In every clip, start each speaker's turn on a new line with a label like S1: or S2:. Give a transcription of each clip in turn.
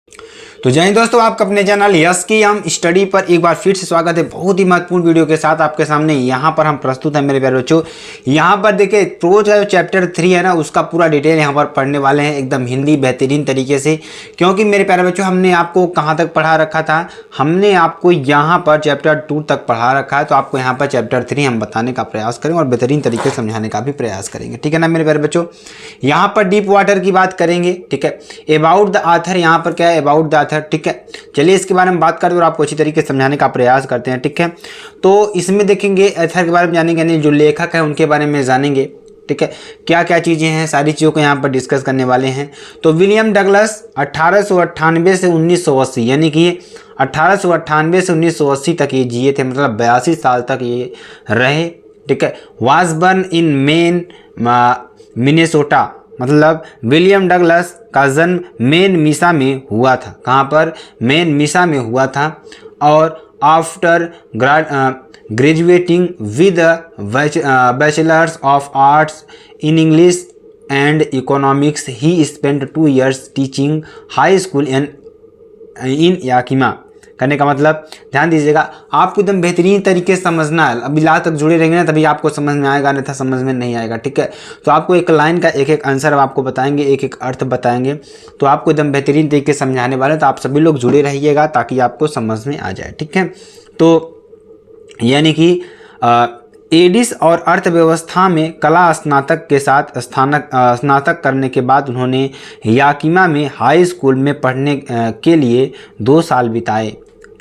S1: तो जय हिंद दोस्तों, आपका अपने चैनल यस की हम स्टडी पर एक बार फिर से स्वागत है। बहुत ही महत्वपूर्ण वीडियो के साथ आपके सामने यहाँ पर हम प्रस्तुत हैं मेरे प्यारे बच्चों। यहाँ पर देखिए प्रोज है, चैप्टर 3 है ना, उसका पूरा डिटेल यहाँ पर पढ़ने वाले हैं एकदम हिंदी बेहतरीन तरीके से। क्योंकि मेरे प्यारे बच्चों हमने आपको कहाँ तक पढ़ा रखा था, हमने आपको यहाँ पर चैप्टर 2 तक पढ़ा रखा है। तो आपको यहाँ पर चैप्टर 3 हम बताने का प्रयास करेंगे और बेहतरीन तरीके से समझाने का भी प्रयास करेंगे, ठीक है ना मेरे प्यारे बच्चों। यहाँ पर डीप वाटर की बात करेंगे, ठीक है। अबाउट द आथर, यहाँ पर क्या है, अबाउट द आथर, ठीक है। चलिए इसके बारे में बात करते हैं और आपको अच्छी तरीके से समझाने का प्रयास करते हैं, ठीक है। तो इसमें देखेंगे एथर के बारे में जानेंगे, यानी जो लेखक है उनके बारे में जानेंगे, ठीक है। क्या क्या चीज़ें हैं, सारी चीज़ों को यहाँ पर डिस्कस करने वाले हैं। तो विलियम डगलस 1898 से 1980, यानी कि 1898 से 1980 तक ये जिए थे, मतलब 82 साल तक ये रहे, ठीक है। Was born in main Minnesota, मतलब विलियम डगलस का जन्म मेन मिसा में हुआ था। कहाँ पर? मेन मिसा में हुआ था। और after graduating with bachelors of arts in English and economics he spent 2 years teaching high school in Yakima. करने का मतलब ध्यान दीजिएगा, आपको एकदम बेहतरीन तरीके से समझना है। अभी लास्ट तक जुड़े रहेंगे ना, तभी आपको समझ में आएगा, नहीं था समझ में नहीं आएगा, ठीक है। तो आपको एक लाइन का एक एक आंसर आपको बताएंगे, एक एक अर्थ बताएंगे, तो आपको एकदम बेहतरीन तरीके से समझाने वाले। तो आप सभी लोग जुड़े रहिएगा ताकि आपको समझ में आ जाए, ठीक है। तो यानी कि एडिस और अर्थव्यवस्था में कला स्नातक के साथ स्नातक करने के बाद उन्होंने याकिमा में हाई स्कूल में पढ़ने के लिए 2 साल बिताए,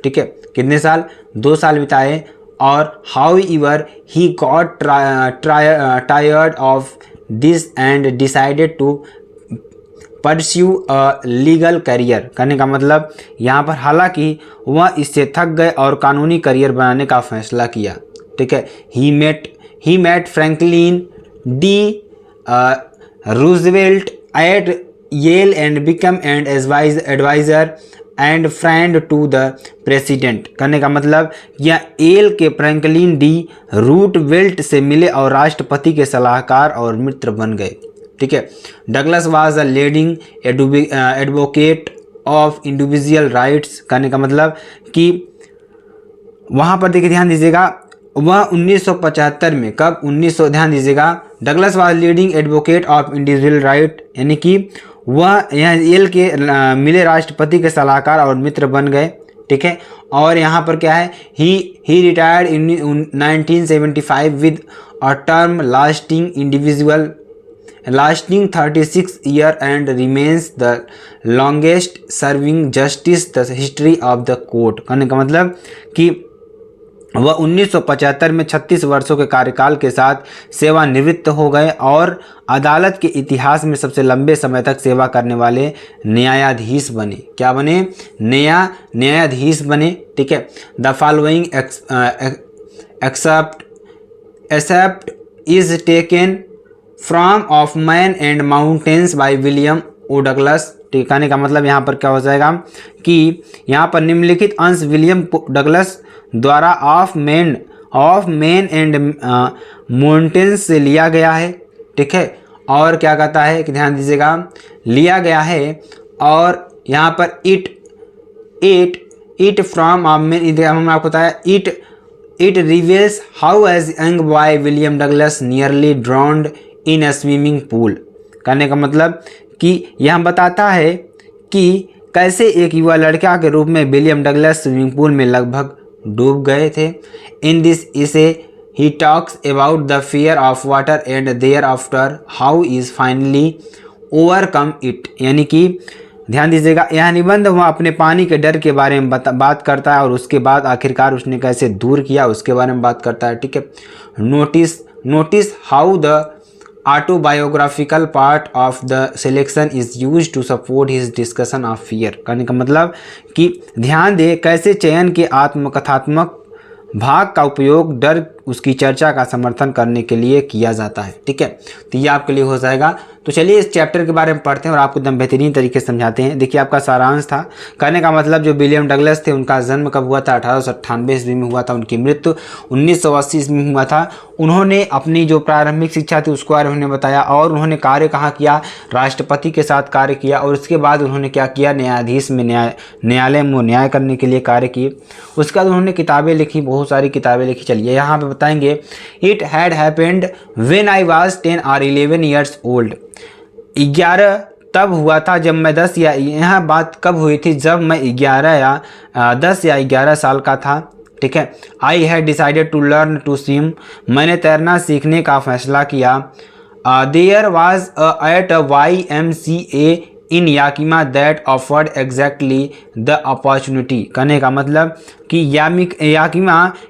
S1: ठीक है। कितने साल? 2 साल बिताए। और however he got tired of this and decided to pursue a legal career. करने का मतलब यहाँ पर हालांकि वह इससे थक गए और कानूनी करियर बनाने का फैसला किया, ठीक है। He met Franklin D Roosevelt at Yale and become and advisor and friend to the president. करने का मतलब यह येल के फ्रैंकलिन डी रूटवेल्ट से मिले और राष्ट्रपति के सलाहकार और मित्र बन गए, ठीक है। Douglas was a leading advocate of individual rights. करने का मतलब कि वहाँ पर देखिए ध्यान दीजिएगा, वह 1975 में, कब? 1900, ध्यान दीजिएगा, Douglas was leading advocate of individual right, यानी कि वह यहाँ येल के मिले राष्ट्रपति के सलाहकार और मित्र बन गए, ठीक है। और यहाँ पर क्या है, he retired in 1975 with a term lasting 36 years and remains the longest serving justice the history of the court। कहने का मतलब कि वह 1975 में 36 वर्षों के कार्यकाल के साथ सेवानिवृत्त हो गए और अदालत के इतिहास में सबसे लंबे समय तक सेवा करने वाले न्यायाधीश बने। क्या बने? न्यायाधीश बने, ठीक है। The following except is taken from of man and mountains by William O Douglas. कहने का मतलब यहाँ पर क्या हो जाएगा कि यहाँ पर निम्नलिखित अंश विलियम डगलस द्वारा ऑफ मैन एंड माउंटेन्स से लिया गया है, ठीक है। और क्या कहता है कि ध्यान दीजिएगा, लिया गया है। और यहाँ पर इट फ्रॉम ऑफ मैन, हमने आपको बताया it reveals how as young boy William Douglas nearly drowned in a swimming pool. करने का मतलब कि यह बताता है कि कैसे एक युवा लड़का के रूप में विलियम डगलस स्विमिंग पूल में लगभग डूब गए थे। In this essay he talks about the fear of water and thereafter how is finally overcome it. यानी कि ध्यान दीजिएगा, यह निबंध वह अपने पानी के डर के बारे में बात करता है और उसके बाद आखिरकार उसने कैसे दूर किया उसके बारे में बात करता है, ठीक है। Notice how the autobiographical part of the selection is used to support his discussion of fear। करने का मतलब कि ध्यान दे कैसे चयन के आत्मकथात्मक भाग का उपयोग डर उसकी चर्चा का समर्थन करने के लिए किया जाता है। ठीक है, तो ये आपके लिए हो जाएगा। तो चलिए इस चैप्टर के बारे में पढ़ते हैं और आपको एकदम बेहतरीन तरीके से समझाते हैं। देखिए आपका सारांश था, कहने का मतलब जो विलियम डगलस थे उनका जन्म कब हुआ था, 1898 ईस्वी में हुआ था। उनकी मृत्यु 1980 ईस्वी में हुआ था। उन्होंने अपनी जो प्रारंभिक शिक्षा थी उसको बारे में उन्होंने बताया और उन्होंने कार्य कहाँ किया, राष्ट्रपति के साथ कार्य किया और उसके बाद उन्होंने क्या किया, न्यायाधीश में न्यायालय में न्याय करने के लिए कार्य किए। उसके बाद उन्होंने किताबें लिखी, बहुत सारी किताबें लिखी। चलिए यहाँ पे बताएंगे, it had happened when I was 10 और 11 ईयर्स ओल्ड। 11 तब हुआ था जब मैं 10 या, यहाँ बात कब हुई थी, जब मैं 11 या 10 या 11 साल का था। ठीक है, I had decided to learn to swim, मैंने तैरना सीखने का फैसला किया। There was at YMCA in Yakima that offered exactly the opportunity. कहने का मतलब कि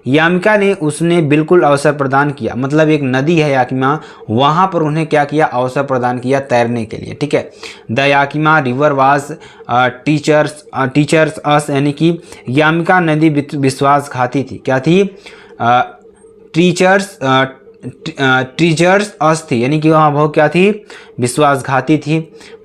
S1: यामिका ने उसने बिल्कुल अवसर प्रदान किया, मतलब एक नदी है याकिमा, वहाँ पर उन्हें क्या किया, अवसर प्रदान किया तैरने के लिए। ठीक है, the Yakima river was teachers us, यानी कि यामिका नदी विश्वासघाती थी। क्या थी, टीचर्स अस थी, यानी कि वहाँ वो क्या थी, विश्वासघाती थी।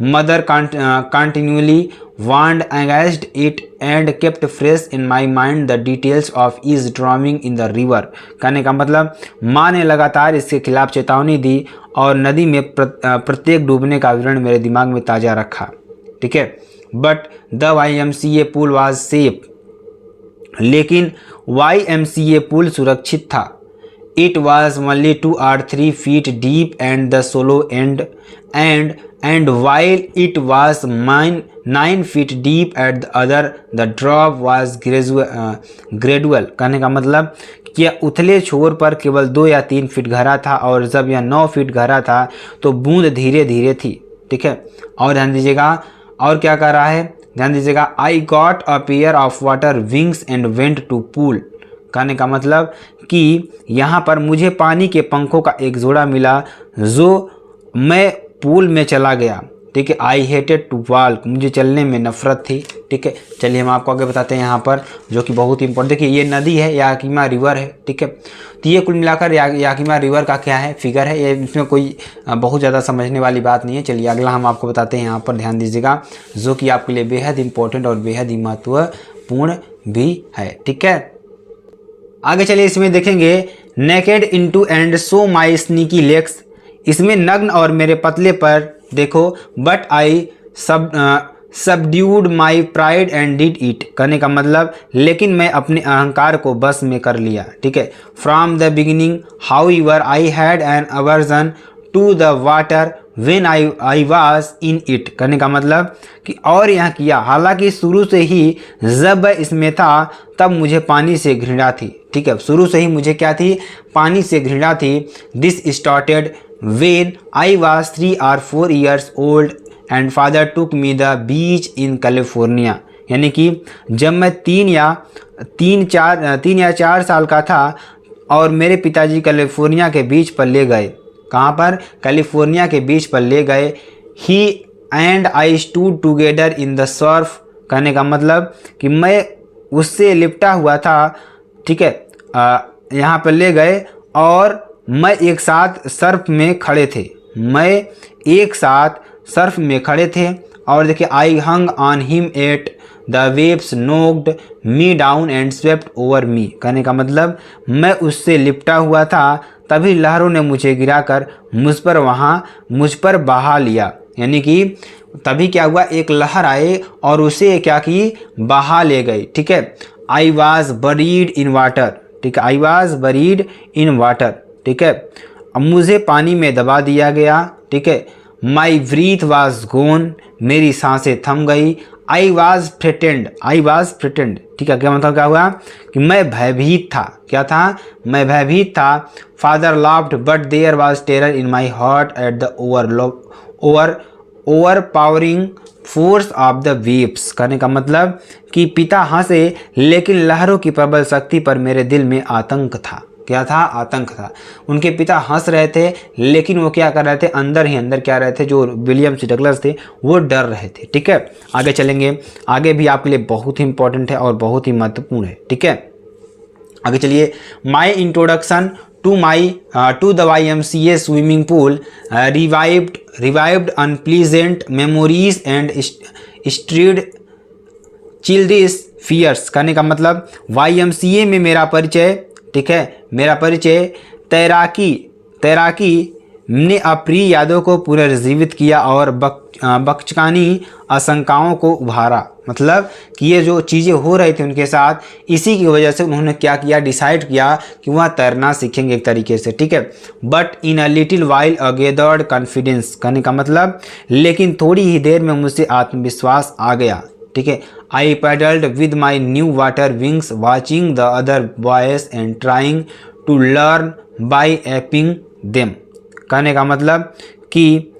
S1: Mother continually warned against it and kept fresh in my mind the details of is driving in the river. कहने का मतलब माँ ने लगातार इसके खिलाफ चेतावनी दी और नदी में प्रत्येक डूबने का विवरण मेरे दिमाग में ताज़ा रखा। ठीक है, but the YMCA pool was safe, लेकिन YMCA पुल सुरक्षित था। It was only 2 or 3 feet deep and the shallow end, and while it was 9 feet deep at the other, the drop was gradual। कहने का मतलब कि उथले छोर पर केवल 2 या 3 फीट गहरा था और जब यह 9 फीट गहरा था तो बूंद धीरे धीरे थी। ठीक है, और ध्यान दीजिएगा, और क्या कर रहा है, ध्यान दीजिएगा, I got a pair of water wings and went to pool। कहने का मतलब कि यहाँ पर मुझे पानी के पंखों का एक जोड़ा मिला जो मैं पूल में चला गया। ठीक है, आई हेटेड टू वॉक, मुझे चलने में नफरत थी। ठीक है, चलिए हम आपको आगे बताते हैं यहाँ पर, जो कि बहुत ही इंपॉर्टेंट। देखिए ये नदी है, याकिमा रिवर है। ठीक है, तो ये कुल मिलाकर याकिमा रिवर का क्या है, फिगर है। ये इसमें कोई बहुत ज़्यादा समझने वाली बात नहीं है। चलिए अगला हम आपको बताते हैं, यहाँ पर ध्यान दीजिएगा, जो कि आपके लिए बेहद इंपॉर्टेंट और बेहद ही महत्वपूर्ण भी है। ठीक है, आगे चलिए इसमें देखेंगे, naked into and so my sneaky legs. इसमें नग्न और मेरे पतले पर देखो, but I subdued my pride and did it. कहने का मतलब लेकिन मैं अपने अहंकार को बस में कर लिया। ठीक है, from the beginning however I had an aversion to the water when I was in it. कहने का मतलब कि और यहाँ किया, हालांकि शुरू से ही जब इसमें था तब मुझे पानी से घृणा थी। ठीक है, शुरू से ही मुझे क्या थी, पानी से घृणा थी। This started when I was 3 or 4 years old and father took me the beach in California. यानी कि जब मैं 3 या 4 साल का था और मेरे पिताजी कैलिफोर्निया के बीच पर ले गए। कहाँ पर, कैलिफोर्निया के बीच पर ले गए। He and I stood together in the surf. कहने का मतलब कि मैं उससे लिपटा हुआ था। ठीक है, यहाँ पर ले गए और मैं एक साथ सर्फ में खड़े थे, मैं एक साथ सर्फ में खड़े थे। और देखिए, I hung on him at the waves knocked me down and swept over me. कहने का मतलब मैं उससे लिपटा हुआ था, तभी लहरों ने मुझे गिराकर मुझ पर बहा लिया। यानी कि तभी क्या हुआ, एक लहर आए और उसे क्या की, बहा ले गई। ठीक है, I was buried in water. ठीक है, I was buried in water. ठीक है, अब मुझे पानी में दबा दिया गया। ठीक है, माई ब्रीथ वॉज गोन, मेरी सांसें थम गई। I was threatened, I was threatened. ठीक है, क्या मतलब क्या हुआ कि मैं भयभीत था। क्या था, मैं भयभीत था। Father laughed but there was terror in my heart at the overpowering force of the waves. कहने का मतलब कि पिता हंसे, लेकिन लहरों की प्रबल शक्ति पर मेरे दिल में आतंक था। क्या था, आतंक था। उनके पिता हंस रहे थे, लेकिन वो क्या कर रहे थे, अंदर ही अंदर क्या रहे थे, जो विलियम डगलस थे वो डर रहे थे। ठीक है, आगे चलेंगे, आगे भी आपके लिए बहुत ही इंपॉर्टेंट है और बहुत ही महत्वपूर्ण है। ठीक है, आगे चलिए, my introduction to the YMCA swimming pool revived unpleasant memories and stirred children's fears. कहने का मतलब YMCA में मेरा परिचय, ठीक है, मेरा परिचय तैराकी ने अप्रिय यादों को पुनर्जीवित किया और बचकानी आशंकाओं को उभारा। मतलब कि ये जो चीज़ें हो रही थी उनके साथ, इसी की वजह से उन्होंने क्या किया, डिसाइड किया कि वह तैरना सीखेंगे एक तरीके से, ठीक है। But in a little while a gathered confidence, कहने का मतलब लेकिन थोड़ी ही देर में मुझसे आत्मविश्वास आ गया, ठीक है। I paddled with my new water wings watching the other boys and trying to learn by aping them. कहने का मतलब कि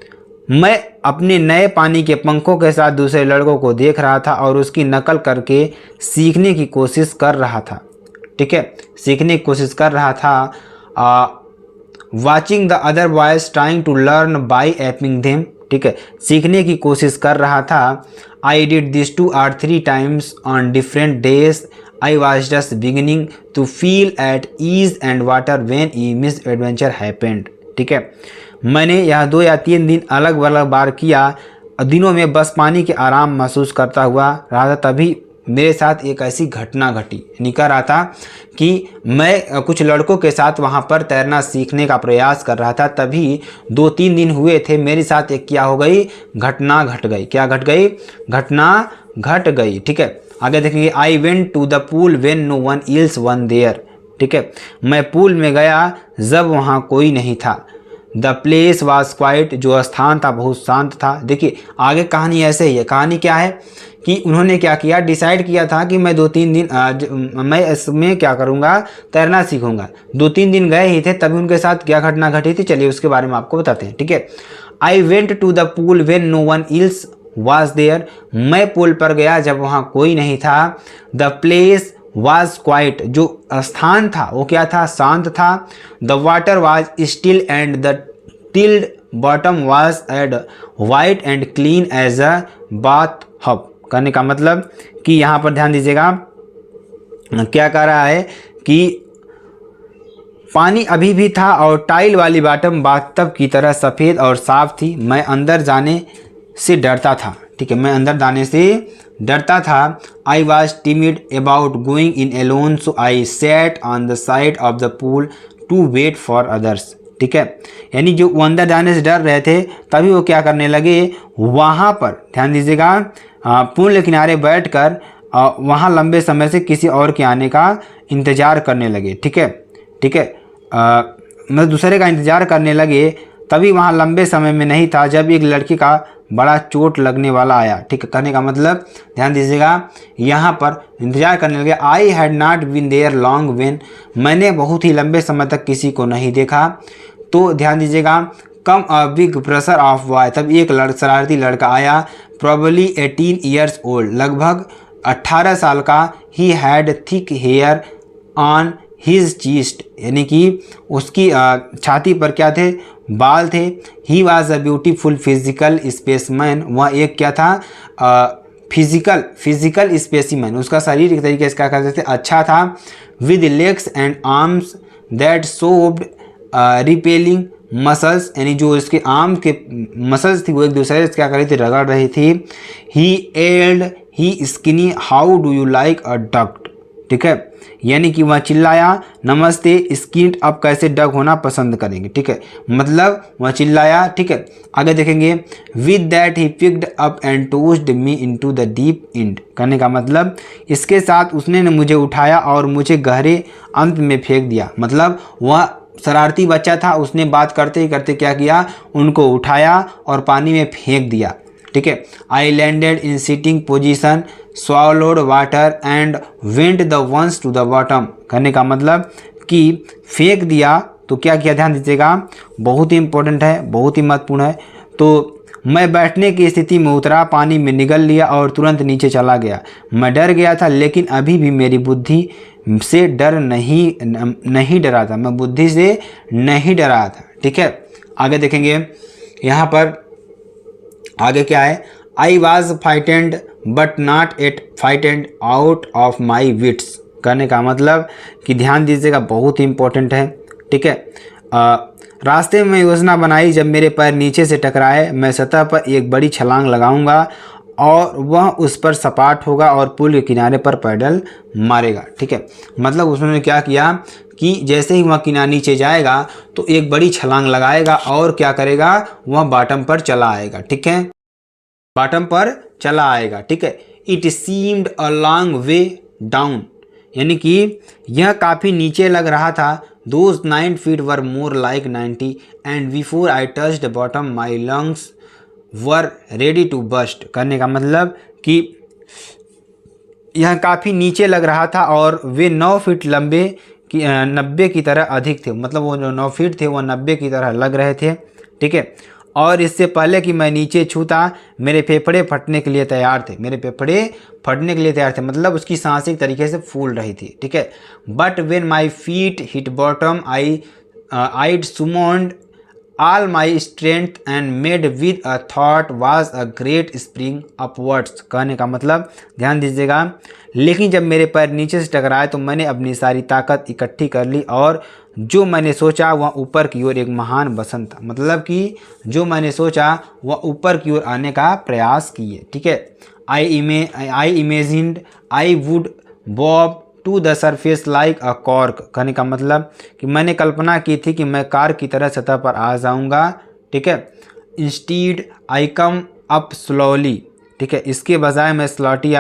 S1: मैं अपने नए पानी के पंखों के साथ दूसरे लड़कों को देख रहा था और उसकी नकल करके सीखने की कोशिश कर रहा था, ठीक है, सीखने की कोशिश कर रहा था। Watching the other boys trying to learn by aping them, ठीक है, सीखने की कोशिश कर रहा था। I did this 2 or 3 times on different days. I was just beginning to feel at ease and water when a misadventure happened, ठीक है। मैंने यह 2 या 3 दिन अलग अलग बार किया, दिनों में बस पानी के आराम महसूस करता हुआ रहा था, तभी मेरे साथ एक ऐसी घटना घटी। निकल रहा था कि मैं कुछ लड़कों के साथ वहाँ पर तैरना सीखने का प्रयास कर रहा था, तभी 2-3 दिन हुए थे, मेरे साथ एक क्या हो गई, घटना घट गई। क्या घट गई, घटना घट गई, ठीक है। आगे देखेंगे, I went to the pool when no one else one there, ठीक है, मैं पूल में गया जब वहाँ कोई नहीं था। द प्लेस वाज क्वाइट, जो स्थान था बहुत शांत था। देखिए आगे कहानी ऐसे ही है। कहानी क्या है कि उन्होंने क्या किया, डिसाइड किया था कि मैं 2-3 दिन मैं इसमें क्या करूँगा, तैरना सीखूंगा। 2-3 दिन गए ही थे, तभी उनके साथ क्या घटना घटी थी, चलिए उसके बारे में आपको बताते हैं, ठीक है। I went to the pool when no one else was there, मैं पूल पर गया जब वहाँ कोई नहीं था। द प्लेस वाज क्वाइट, जो स्थान था वो क्या था, शांत था। The water was still and the tiled bottom was as white and clean as a bath hub. करने का मतलब कि यहाँ पर ध्यान दीजिएगा, क्या कह रहा है कि पानी अभी भी था और टाइल वाली बॉटम बाथटब की तरह सफ़ेद और साफ थी। मैं अंदर जाने से डरता था, ठीक है, मैं अंदर जाने से डरता था। I was timid about going in alone, so I set on the side of the pool to wait for others, ठीक है। यानी जो वो अंदर जाने से डर रहे थे, तभी वो क्या करने लगे, वहाँ पर ध्यान दीजिएगा, पूल के किनारे बैठ कर वहाँ लंबे समय से किसी और के आने का इंतज़ार करने लगे, ठीक है, ठीक है, मतलब दूसरे का इंतज़ार करने लगे। तभी वहाँ लंबे समय में नहीं था जब एक लड़की का बड़ा चोट लगने वाला आया, ठीक है। कहने का मतलब ध्यान दीजिएगा, यहाँ पर इंतज़ार करने लगे। I had not been there long when, मैंने बहुत ही लंबे समय तक किसी को नहीं देखा। तो ध्यान दीजिएगा, come a big pressure of boy, तब एक शरारती लड़का आया। प्रोबेबली 18 ईयर्स ओल्ड, लगभग 18 साल का। He had thick hair on his chest, यानी कि उसकी छाती पर क्या थे, बाल थे। He was a beautiful physical specimen, वह एक क्या था, फिजिकल स्पेसिमेन, उसका शरीर एक तरीके से क्या कहते थे, अच्छा था। With legs and arms that showed rippling muscles, यानी जो इसके आर्म के मसल्स थी वो एक दूसरे से क्या कर रही थी, रगड़ रही थी। He yelled hi skinny how do you like a duck, ठीक है, यानी कि वह चिल्लाया, नमस्ते स्किन्ड, अब कैसे डग होना पसंद करेंगे, ठीक है, मतलब वह चिल्लाया, ठीक है। आगे देखेंगे, with that he picked up and tossed me into the deep end, कहने का मतलब इसके साथ उसने मुझे उठाया और मुझे गहरे अंत में फेंक दिया। मतलब वह शरारती बच्चा था, उसने बात करते ही करते क्या किया, उनको उठाया और पानी में फेंक दिया, ठीक है। I landed in sitting position, swallowed water and went the once to the bottom, कहने का मतलब कि फेंक दिया तो क्या किया, ध्यान दीजिएगा, बहुत ही इंपॉर्टेंट है, बहुत ही महत्वपूर्ण है। तो मैं बैठने की स्थिति में उतरा, पानी में निगल लिया और तुरंत नीचे चला गया। मैं डर गया था लेकिन अभी भी मेरी बुद्धि से डर नहीं डरा था, मैं बुद्धि से नहीं डरा था, ठीक है। आगे देखेंगे, यहाँ पर आगे क्या है, I was frightened but not at frightened out of my wits, कहने का मतलब कि ध्यान दीजिएगा, बहुत ही इम्पोर्टेंट है। ठीक है, रास्ते में योजना बनाई, जब मेरे पैर नीचे से टकराए मैं सतह पर एक बड़ी छलांग लगाऊंगा और वह उस पर सपाट होगा और पुल के किनारे पर पैडल मारेगा। ठीक है, मतलब उसने क्या किया कि जैसे ही वह किनारे नीचे जाएगा तो एक बड़ी छलांग लगाएगा और क्या करेगा, वह बॉटम पर चला आएगा। ठीक है, बॉटम पर चला आएगा। ठीक है, it seemed a long way down, यानी कि यह काफ़ी नीचे लग रहा था। Those 9 feet were more like 90 and before I touched the bottom my lungs were ready to burst। करने का मतलब कि यह काफ़ी नीचे लग रहा था और वे 9 फीट लंबे की 90 की तरह अधिक थे, मतलब वो जो 9 फीट थे वह 90 की तरह लग रहे थे। ठीक है, और इससे पहले कि मैं नीचे छूता मेरे फेफड़े फटने के लिए तैयार थे, मेरे फेफड़े फटने के लिए तैयार थे, मतलब उसकी सांसें एक तरीके से फूल रही थी। ठीक है, but when my feet hit bottom I summoned all my strength and made with a thought was a great spring upwards. कहने का मतलब ध्यान दीजिएगा, लेकिन जब मेरे पैर नीचे से टकराए तो मैंने अपनी सारी ताकत इकट्ठी कर ली और जो मैंने सोचा वह ऊपर की ओर एक महान बसंत था, मतलब कि जो मैंने सोचा वह ऊपर की ओर आने का प्रयास किए। ठीक है, I imagined I would bob to the surface like a cork. कहने का मतलब कि मैंने कल्पना की थी कि मैं कार की तरह सतह पर आ जाऊंगा। ठीक है, इंस्टीड आई कम अप स्लोली। ठीक है, इसके बजाय मैं स्लोली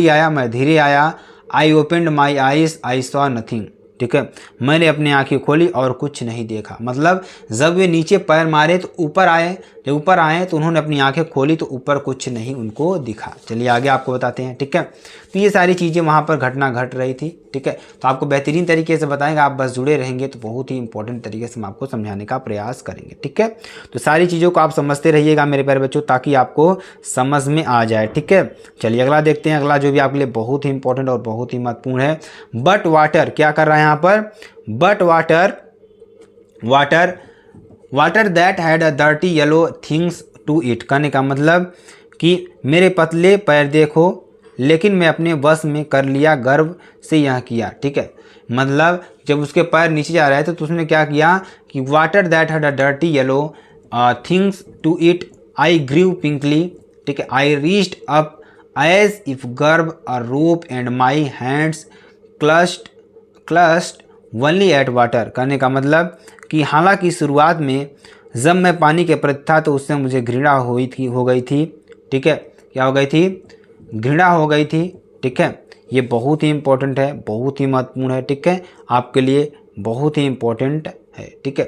S1: आया, मैं धीरे आया। I opened my eyes I saw nothing. ठीक है, मैंने अपनी आंखें खोली और कुछ नहीं देखा, मतलब जब वे नीचे पैर मारे तो ऊपर आए, जब ऊपर आए तो उन्होंने अपनी आंखें खोली तो ऊपर कुछ नहीं उनको दिखा। चलिए आगे आपको बताते हैं। ठीक है, तो ये सारी चीज़ें वहाँ पर घटना घट रही थी। ठीक है, तो आपको बेहतरीन तरीके से बताएंगे, आप बस जुड़े रहेंगे तो बहुत ही इंपॉर्टेंट तरीके से हम आपको समझाने का प्रयास करेंगे। ठीक है, तो सारी चीज़ों को आप समझते रहिएगा मेरे प्यारे बच्चों, ताकि आपको समझ में आ जाए। ठीक है, चलिए अगला देखते हैं। अगला जो भी आपके लिए बहुत ही इंपॉर्टेंट और बहुत ही महत्वपूर्ण है, बट वाटर क्या कर रहा है यहाँ पर, but water that had a dirty yellow things to it. कहने का मतलब कि मेरे पतले पैर देखो, लेकिन मैं अपने बस में कर लिया, गर्व से यह किया। ठीक है, मतलब जब उसके पैर नीचे जा रहे थे तो उसने क्या किया कि water that had a dirty yellow things to it I grew panicky. ठीक है, I reached up as if grab a rope and my hands clutched only at water. कहने का मतलब कि हालांकि शुरुआत में जब मैं पानी के प्रति था तो उससे मुझे घृणा हो गई थी। ठीक है, क्या हो गई थी, घृणा हो गई थी। ठीक है, ये बहुत ही इम्पोर्टेंट है, बहुत ही महत्वपूर्ण है। ठीक है, आपके लिए बहुत ही इम्पोर्टेंट है। ठीक है,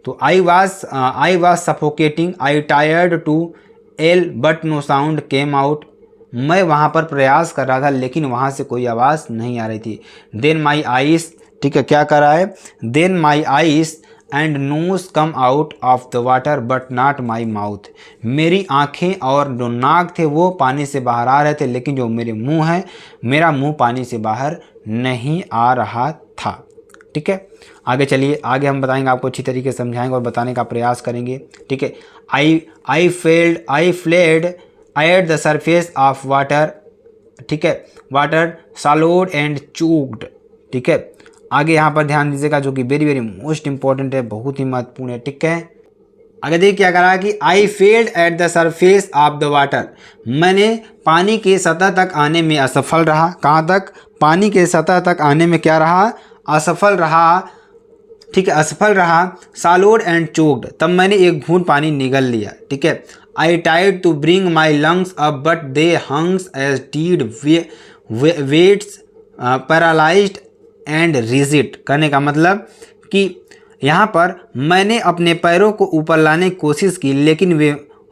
S1: तो I was suffocating, I tired to yell but no sound came out. मैं वहाँ पर प्रयास कर रहा था लेकिन वहाँ से कोई आवाज़ नहीं आ रही थी। देन माई आइस, ठीक है, क्या कर रहा है, then my eyes and nose come out of the water but not my mouth. मेरी आँखें और जो नाक थे वो पानी से बाहर आ रहे थे, लेकिन जो मेरे मुंह है, मेरा मुंह पानी से बाहर नहीं आ रहा था। ठीक है, आगे चलिए, आगे हम बताएंगे, आपको अच्छी तरीके से समझाएंगे और बताने का प्रयास करेंगे। ठीक है, I flailed at the surface of water. ठीक है, वाटर सॉलिड एंड चोक्ड। ठीक है, आगे यहाँ पर ध्यान दीजिएगा, जो कि वेरी वेरी मोस्ट इंपॉर्टेंट है, बहुत ही महत्वपूर्ण है। ठीक है, आगे देखिए क्या करा कि I failed eight the surface of the water. मैंने पानी के सतह तक आने में असफल रहा। कहाँ तक, पानी के सतह तक आने में क्या रहा, असफल रहा। ठीक है, असफल रहा। सॉलिड एंड चोक्ड, तब मैंने एक घूंट पानी निगल लिया। ठीक है, I tried to bring my lungs up but they hung as dead weights paralysed and rigid. कहने का मतलब कि यहाँ पर मैंने अपने पैरों को ऊपर लाने की कोशिश की, लेकिन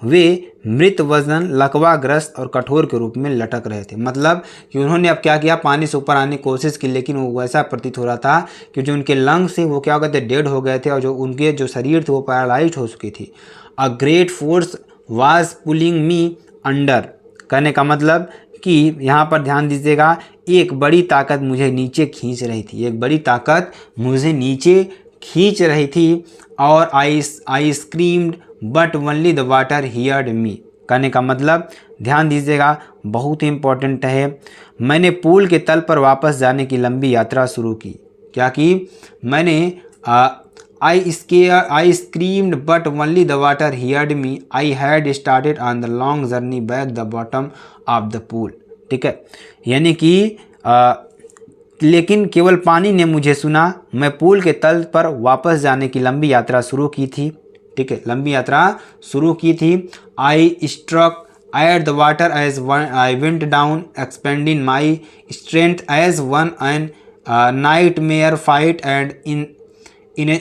S1: वे मृत वजन, लकवाग्रस्त और कठोर के रूप में लटक रहे थे। मतलब कि उन्होंने अब क्या किया, पानी से ऊपर आने की कोशिश की, लेकिन वो वैसा प्रतीत हो रहा था कि जो उनके लंग्स थे वो क्या हो गए थे, डेड हो गए थे, और जो उनके जो शरीर थे वो पैरालाइज हो चुकी थी। A great force was pulling me under. कहने का मतलब कि यहाँ पर ध्यान दीजिएगा, एक बड़ी ताकत मुझे नीचे खींच रही थी, एक बड़ी ताकत मुझे नीचे खींच रही थी। और I screamed but only the water heard me. कहने का मतलब ध्यान दीजिएगा, बहुत ही इम्पोर्टेंट है। मैंने पूल के तल पर वापस जाने की लंबी यात्रा शुरू की। क्या की? मैंने I screamed but only the water heard me. I had started on the long journey back the bottom of the pool. ठीक है, यानी कि लेकिन केवल पानी ने मुझे सुना। मैं पूल के तल पर वापस जाने की लंबी यात्रा शुरू की थी। ठीक है, लंबी यात्रा शुरू की थी। I struck at the water as one I went down, expending my strength as one in nightmare fight and in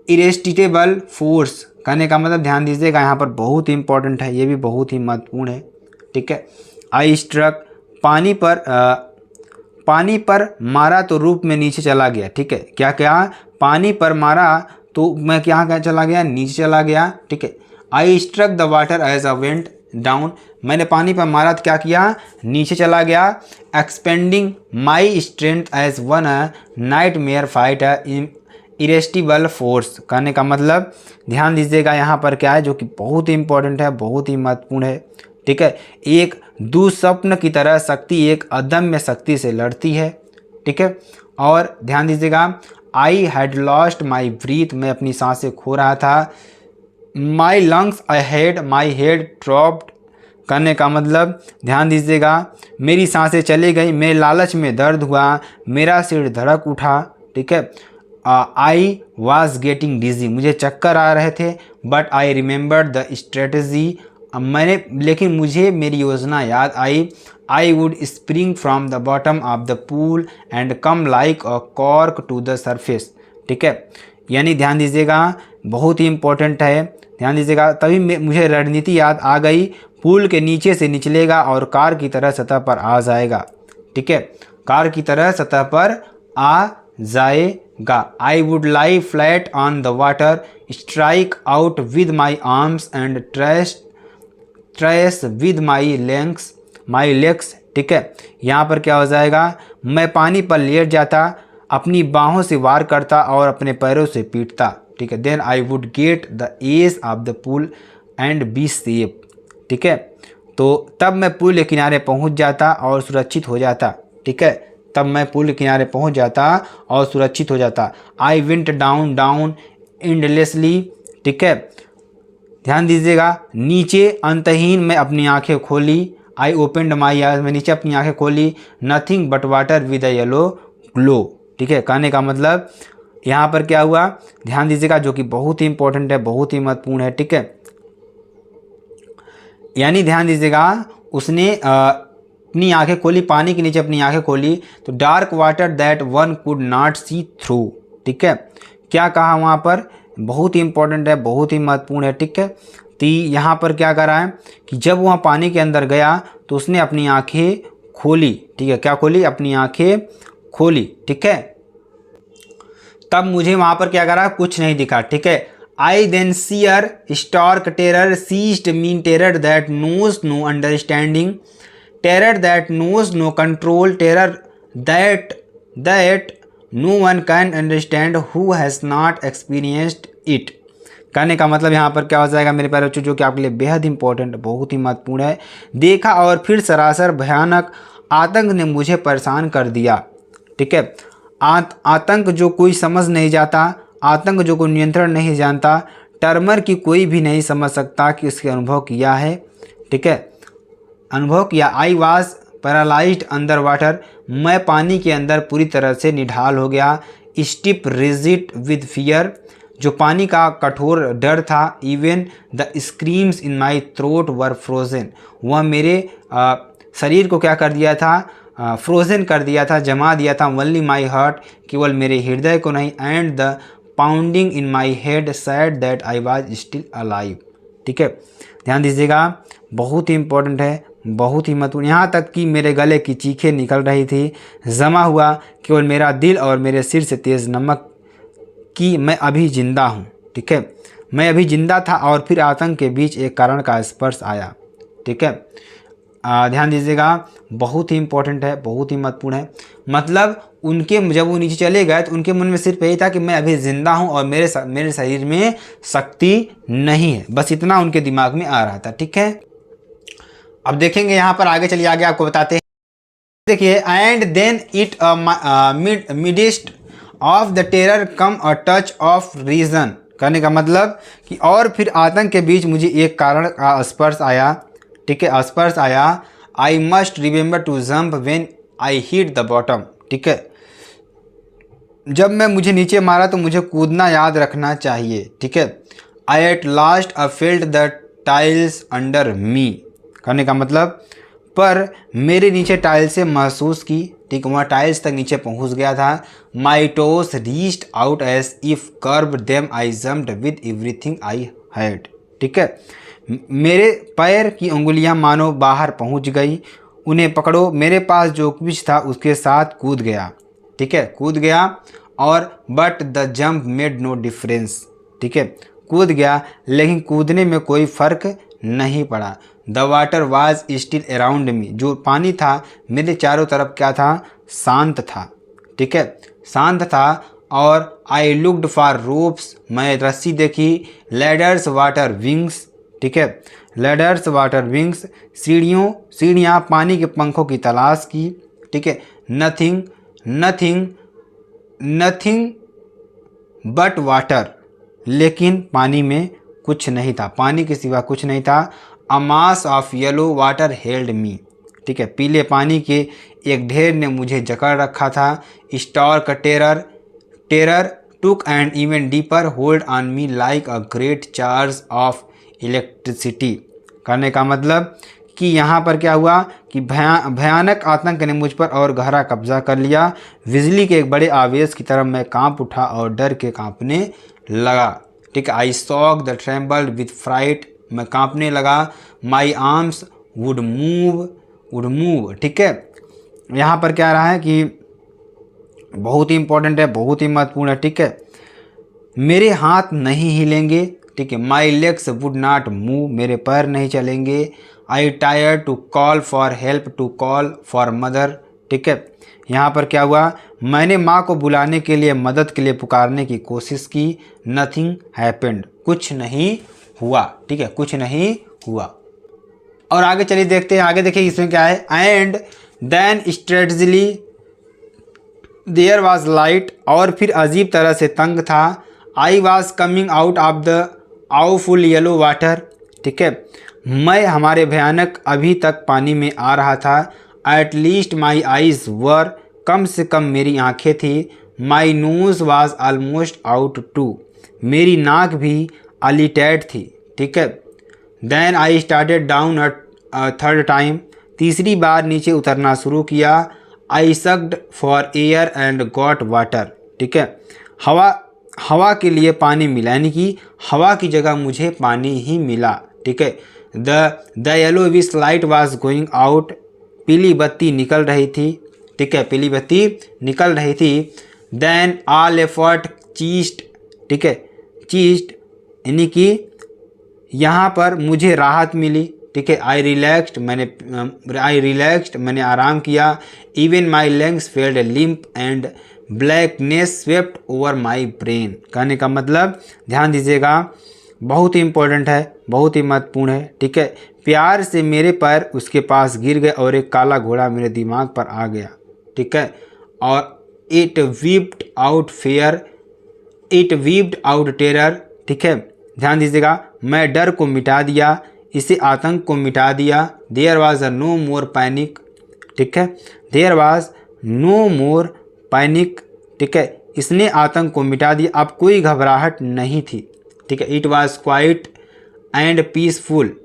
S1: irresistible force. कहने का मतलब ध्यान दीजिएगा, यहाँ पर बहुत ही इंपॉर्टेंट है, ये भी बहुत ही महत्वपूर्ण है। ठीक है, आई स्ट्रक पानी पर मारा तो रूप में नीचे चला गया। ठीक है, क्या क्या? पानी पर मारा तो मैं क्या चला गया? नीचे चला गया। ठीक है, I struck the water as a went down. मैंने पानी पर मारा तो क्या किया? नीचे चला गया। Expending my strength as one nightmare fight irresistible force. कहने का मतलब ध्यान दीजिएगा, यहाँ पर क्या है जो कि बहुत ही इंपॉर्टेंट है, बहुत ही महत्वपूर्ण है। ठीक है, एक दुस्वप्न की तरह शक्ति एक अदम्य शक्ति से लड़ती है। ठीक है, और ध्यान दीजिएगा, I had lost my breath. मैं अपनी सांसें खो रहा था। My lungs ahead my head dropped. कहने का मतलब ध्यान दीजिएगा, मेरी सांसें चली गई, मेरे लालच में दर्द हुआ, मेरा सिर धड़क उठा। ठीक है, आई वॉज गेटिंग डिजी। मुझे चक्कर आ रहे थे। But I remembered the strategy. लेकिन मुझे मेरी योजना याद आई। I would spring from the bottom of the pool and come like a cork to the surface. ठीक है, यानी ध्यान दीजिएगा, बहुत ही इंपॉर्टेंट है, ध्यान दीजिएगा। तभी मुझे रणनीति याद आ गई। पूल के नीचे से निचलेगा और कार की तरह सतह पर आ जाएगा। ठीक है, कार की तरह सतह पर आ जाएगा। I would lie flat on the water, strike out with my arms and trace with my legs. ठीक है, यहाँ पर क्या हो जाएगा? मैं पानी पर लेट जाता, अपनी बाहों से वार करता और अपने पैरों से पीटता। ठीक है, then I would get the edge of the pool and be safe. ठीक है, तो तब मैं पुल के किनारे पहुँच जाता और सुरक्षित हो जाता। ठीक है, तब मैं पुल के किनारे पहुँच जाता और सुरक्षित हो जाता। आई वेंट डाउन एंडलेसली। ठीक है, ध्यान दीजिएगा, नीचे अंतहीन मैं अपनी आंखें खोली। I opened my eyes. मैं नीचे अपनी आंखें खोली। Nothing but water with a yellow glow. ठीक है, कहने का मतलब यहाँ पर क्या हुआ? ध्यान दीजिएगा, जो कि बहुत ही इंपॉर्टेंट है, बहुत ही महत्वपूर्ण है। ठीक है, यानी ध्यान दीजिएगा, उसने अपनी आंखें खोली, पानी के नीचे अपनी आंखें खोली तो dark water that one could not see through. ठीक है, क्या कहा वहाँ पर? बहुत ही इंपॉर्टेंट है, बहुत ही महत्वपूर्ण है। ठीक है, तो यहाँ पर क्या कर रहा है कि जब वह पानी के अंदर गया तो उसने अपनी आंखें खोली। ठीक है, क्या खोली? अपनी आंखें खोली। ठीक है, तब मुझे वहाँ पर क्या करा? कुछ नहीं दिखा। ठीक है, I then sheer stark terror seized me, terror that knows no understanding, terror that knows no control, terror that no one can understand who has not experienced it. कहने का मतलब यहाँ पर क्या हो जाएगा मेरे प्यारे बच्चों, जो कि आपके लिए बेहद इंपॉर्टेंट, बहुत ही महत्वपूर्ण है। देखा और फिर सरासर भयानक आतंक ने मुझे परेशान कर दिया। ठीक है, आतंक जो कोई समझ नहीं जाता, आतंक जो कोई नियंत्रण नहीं जानता, टर्मर की कोई भी नहीं समझ सकता कि उसके अनुभव किया है। ठीक है, अनुभव किया। I was paralysed under water. मैं पानी के अंदर पूरी तरह से निढाल हो गया। स्टिप रिजिड विद फियर। जो पानी का कठोर डर था। Even the screams in my throat were frozen. वह मेरे शरीर को क्या कर दिया था? फ्रोजन कर दिया था, जमा दिया था। ओनली माई हार्ट, केवल मेरे हृदय को नहीं। And the pounding in my head sad that I was still alive. ठीक है, ध्यान दीजिएगा, बहुत ही इंपॉर्टेंट है, बहुत ही महत्वपूर्ण। यहाँ तक कि मेरे गले की चीखें निकल रही थी। जमा हुआ केवल मेरा दिल और मेरे सिर से तेज़ नमक कि मैं अभी जिंदा हूँ। ठीक है, मैं अभी जिंदा था और फिर आतंक के बीच एक कारण का स्पर्श आया। ठीक है, ध्यान दीजिएगा, बहुत ही इंपॉर्टेंट है, बहुत ही महत्वपूर्ण है। मतलब उनके जब वो नीचे चले गए तो उनके मन में सिर्फ यही था कि मैं अभी जिंदा हूँ और मेरे शरीर में शक्ति नहीं है, बस इतना उनके दिमाग में आ रहा था। ठीक है, अब देखेंगे यहाँ पर आगे, चलिए आगे आपको बताते हैं। देखिए, and then it midst of the terror come a touch of reason, कहने का मतलब कि और फिर आतंक के बीच मुझे एक कारण का स्पर्श आया। ठीक है, स्पर्श आया। I must remember to jump when I hit the bottom. ठीक है, जब मैं मुझे नीचे मारा तो मुझे कूदना याद रखना चाहिए। ठीक है, I at last a felt the tiles under me, कहने का मतलब पर मेरे नीचे टाइल्स से महसूस की। ठीक, वहाँ टाइल्स तक नीचे पहुँच गया था। My toes reached out as if curve them I jumped with everything I had. ठीक है, मेरे पैर की उंगलियां मानो बाहर पहुंच गई, उन्हें पकड़ो, मेरे पास जो कुछ था उसके साथ कूद गया। ठीक है, कूद गया और but the jump made no difference. ठीक है, कूद गया लेकिन कूदने में कोई फ़र्क नहीं पड़ा। The water was still around me, जो पानी था मेरे चारों तरफ क्या था, शांत था। ठीक है, शांत था। और आई लुक्ड फॉर रोप्स, मैं रस्सी देखी। लैडर्स वाटर विंग्स, ठीक है, लैडर्स वाटर विंग्स, सीढ़ियाँ पानी के पंखों की तलाश की। ठीक है, nothing nothing nothing but water, लेकिन पानी में कुछ नहीं था, पानी के सिवा कुछ नहीं था। A mass of yellow water held me. ठीक है, पीले पानी के एक ढेर ने मुझे जकड़ रखा था। Stork terror took and even deeper hold on me like a great charge of electricity, करने का मतलब कि यहाँ पर क्या हुआ कि भयानक आतंक ने मुझ पर और गहरा कब्जा कर लिया। बिजली के एक बड़े आवेश की तरह मैं कांप उठा और डर के कांपने लगा। ठीक है, I shook the trembled with fright, मैं कांपने लगा। My arms would move. ठीक है, यहाँ पर क्या रहा है कि बहुत ही इंपॉर्टेंट है, बहुत ही महत्वपूर्ण है। ठीक है, मेरे हाथ नहीं हिलेंगे। ठीक है, my legs would not move, मेरे पैर नहीं चलेंगे। I tried to call for help, to call for mother. ठीक है, यहाँ पर क्या हुआ, मैंने माँ को बुलाने के लिए, मदद के लिए पुकारने की कोशिश की। नथिंग हैपेंड, कुछ नहीं हुआ। ठीक है, कुछ नहीं हुआ। और आगे चलिए देखते हैं, आगे देखिए इसमें क्या है। And then strangely there was light, और फिर अजीब तरह से तंग था। I was coming out of the awful yellow water. ठीक है, मैं हमारे भयानक अभी तक पानी में आ रहा था। At least my eyes were, कम से कम मेरी आंखें थी। My nose was almost out too, मेरी नाक भी अलिटेड थी। ठीक है, then I started down a third time, तीसरी बार नीचे उतरना शुरू किया। I sucked for air and got water. ठीक है, हवा के लिए पानी मिला, यानी कि हवा की जगह मुझे पानी ही मिला। ठीक है, the yellow wish light was going out, पीली बत्ती निकल रही थी। ठीक है, पीली बत्ती निकल रही थी। Then all effort ceased. ठीक है, चीस्ट यानी कि यहाँ पर मुझे राहत मिली। ठीक है, आई रिलैक्स्ड, मैंने आराम किया। Even my legs failed limp and blackness swept over my brain, कहने का मतलब ध्यान दीजिएगा, बहुत ही इंपॉर्टेंट है, बहुत ही महत्वपूर्ण है। ठीक है, प्यार से मेरे पैर उसके पास गिर गए और एक काला घोड़ा मेरे दिमाग पर आ गया। ठीक है, और it wiped out fear, it wiped out terror. ठीक है, ध्यान दीजिएगा, मैं डर को मिटा दिया, इसे आतंक को मिटा दिया। There was no more panic. ठीक है, there was no more panic. ठीक है, इसने आतंक को मिटा दिया, अब कोई घबराहट नहीं थी। ठीक है, it was quite and peaceful,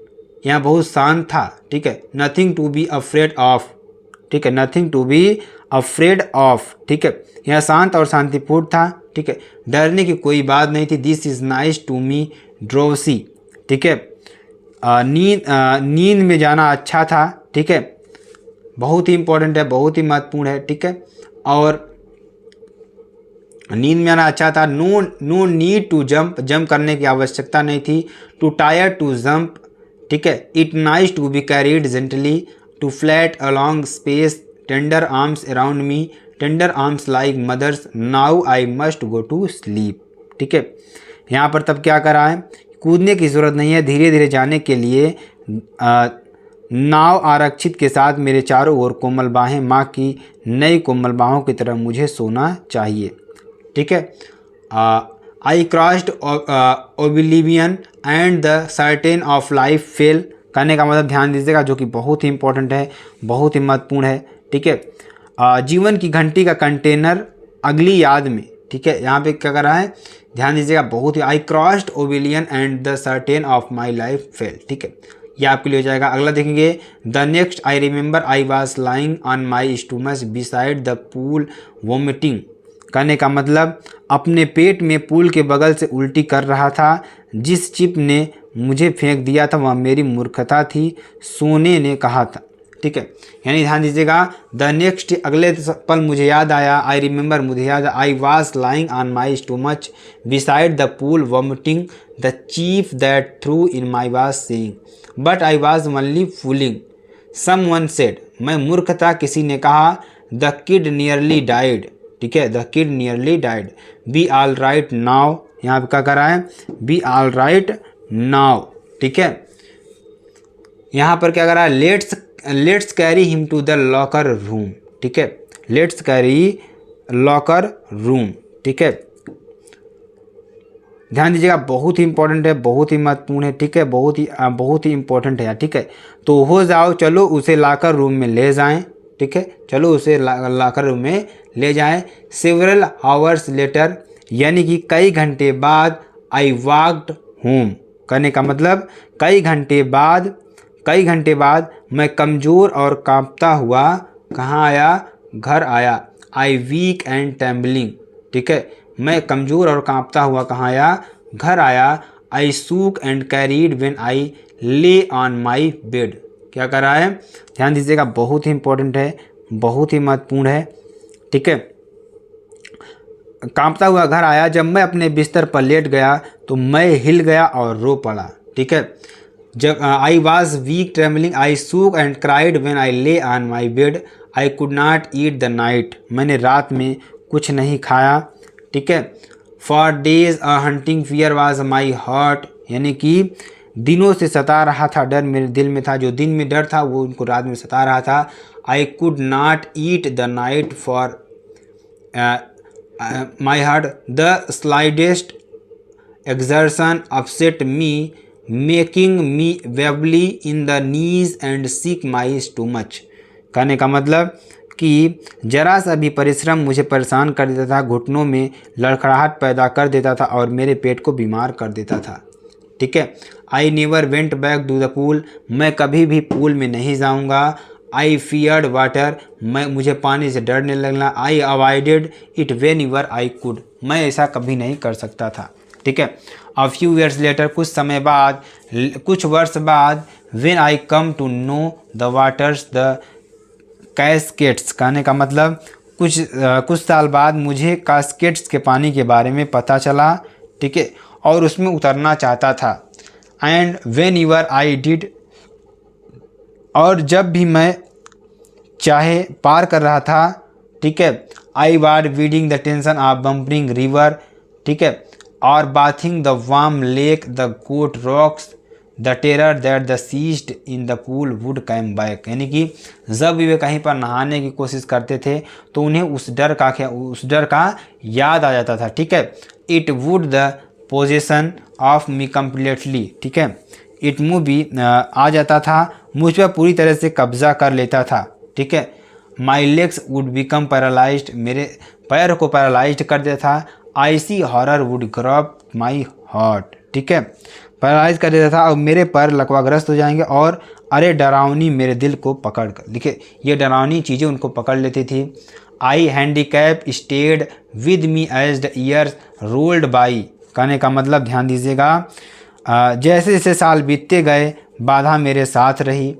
S1: यहाँ बहुत शांत था। ठीक है, nothing to be afraid of. ठीक है, nothing to be afraid of. ठीक है, यहाँ शांत और शांतिपूर्ण था। ठीक है, डरने की कोई बात नहीं थी। This is nice to me drowsy. ठीक है, नींद में जाना अच्छा था। ठीक है, बहुत ही इंपॉर्टेंट है, बहुत ही महत्वपूर्ण है। ठीक है, और नींद में आना अच्छा था। नो नीड टू जंप करने की आवश्यकता नहीं थी। Too tire to jump. ठीक है, it nice to be carried gently, to flat along space, tender arms around me, tender arms like mother's, now I must go to sleep. ठीक है, यहाँ पर तब क्या करा है, कूदने की ज़रूरत नहीं है, धीरे धीरे जाने के लिए नाव आरक्षित के साथ मेरे चारों ओर कोमल बाहें, माँ की नई कोमल बाहों की तरह मुझे सोना चाहिए। ठीक है, I crossed oblivion and the curtain of life fell, कहने का मतलब ध्यान दीजिएगा, जो कि बहुत ही इंपॉर्टेंट है, बहुत ही महत्वपूर्ण है। ठीक है, जीवन की घंटी का कंटेनर अगली याद में। ठीक है, यहाँ पे क्या कर रहा है, ध्यान दीजिएगा, बहुत ही, I crossed oblivion and the curtain of my life fell. ठीक है, ये आपके लिए हो जाएगा। अगला देखेंगे, the next I remember I was lying on my stomach beside the pool vomiting, कहने का मतलब अपने पेट में पूल के बगल से उल्टी कर रहा था, जिस चिप ने मुझे फेंक दिया था वह मेरी मूर्खता थी, सोने ने कहा था। ठीक है, यानी ध्यान दीजिएगा, द नेक्स्ट अगले पल मुझे याद आया, आई रिमेंबर मुझे याद, आई was lying on my stomach beside the pool vomiting, the chief that through in my was saying but I was only fooling, someone said, मैं मूर्ख था, किसी ने कहा, द किड नियरली डाइड। ठीक है, the kid nearly died, be all right now, यहाँ पे क्या कर रहा है, बी ऑल राइट नाउ। ठीक है, यहाँ पर क्या कर रहा है, let's carry him to the locker room. ठीक है, लेट्स कैरी लॉकर रूम। ठीक है, ध्यान दीजिएगा, बहुत ही इंपॉर्टेंट है, बहुत ही महत्वपूर्ण है। ठीक है, बहुत ही इंपॉर्टेंट है। ठीक है, तो हो जाओ, चलो उसे लॉकर रूम में ले जाएं। ठीक है, चलो उसे लॉकर रूम में ले जाएं। सेवरल आवर्स लेटर, यानी कि कई घंटे बाद, आई वॉकड होम, कहने का मतलब कई घंटे बाद मैं कमज़ोर और कांपता हुआ कहाँ आया, घर आया। आई वीक एंड ट्रेम्बलिंग। ठीक है, मैं कमज़ोर और कांपता हुआ कहाँ आया, घर आया। आई shook and carried when I lay on my bed, क्या कर रहा है, ध्यान दीजिएगा, बहुत ही इंपॉर्टेंट है, बहुत ही महत्वपूर्ण है। ठीक है, कांपता हुआ घर आया, जब मैं अपने बिस्तर पर लेट गया तो मैं हिल गया और रो पड़ा। ठीक है, जब I was weak trembling, I shook and cried when I lay on my bed, I could not eat the night, मैंने रात में कुछ नहीं खाया। ठीक है, for days a haunting fear was my heart, यानी कि दिनों से सता रहा था डर, मेरे दिल में था, जो दिन में डर था वो उनको रात में सता रहा था। I could not eat the night for my heart, the slightest exertion upset me, making me wobbly in the knees and sick my stomach, कहने का मतलब कि जरा सा भी परिश्रम मुझे परेशान कर देता था, घुटनों में लड़खड़ाहट पैदा कर देता था और मेरे पेट को बीमार कर देता था। ठीक है, I never went back to the pool, मैं कभी भी पूल में नहीं जाऊंगा। आई फियर्ड वाटर, मुझे पानी से डरने लगना। I avoided it whenever I could, मैं ऐसा कभी नहीं कर सकता था। ठीक है, अ फ्यू ईयर्स लेटर, कुछ वर्ष बाद, when I come to know the waters the caskets, कहने का मतलब कुछ साल बाद मुझे कैस्केट्स के पानी के बारे में पता चला। ठीक है, और उसमें उतरना चाहता था। And when ever I did, और जब भी मैं चाहे पार कर रहा था। ठीक है, I was wading the tension of Bumping River. ठीक है, और bathing the warm lake, the Goat Rocks, the terror that the seized in the pool would come back, यानी कि जब भी वे कहीं पर नहाने की कोशिश करते थे तो उन्हें उस डर का याद आ जाता था। ठीक है, it would the possession of me completely. ठीक है, इट मुँह भी आ जाता था, मुझ पर पूरी तरह से कब्जा कर लेता था। ठीक है, my legs would become paralysed, मेरे पैर को पैरालाइज्ड कर देता था। Icy horror would grip my heart. ठीक है, पैरालाइज कर देता था और मेरे पैर लकवाग्रस्त हो जाएंगे और अरे डरावनी मेरे दिल को पकड़ कर, देखिए ये डरावनी चीज़ें उनको पकड़ लेती थी। I handicap stayed with me as the years rolled by, कहने का मतलब ध्यान दीजिएगा, जैसे जैसे साल बीतते गए बाधा मेरे साथ रही।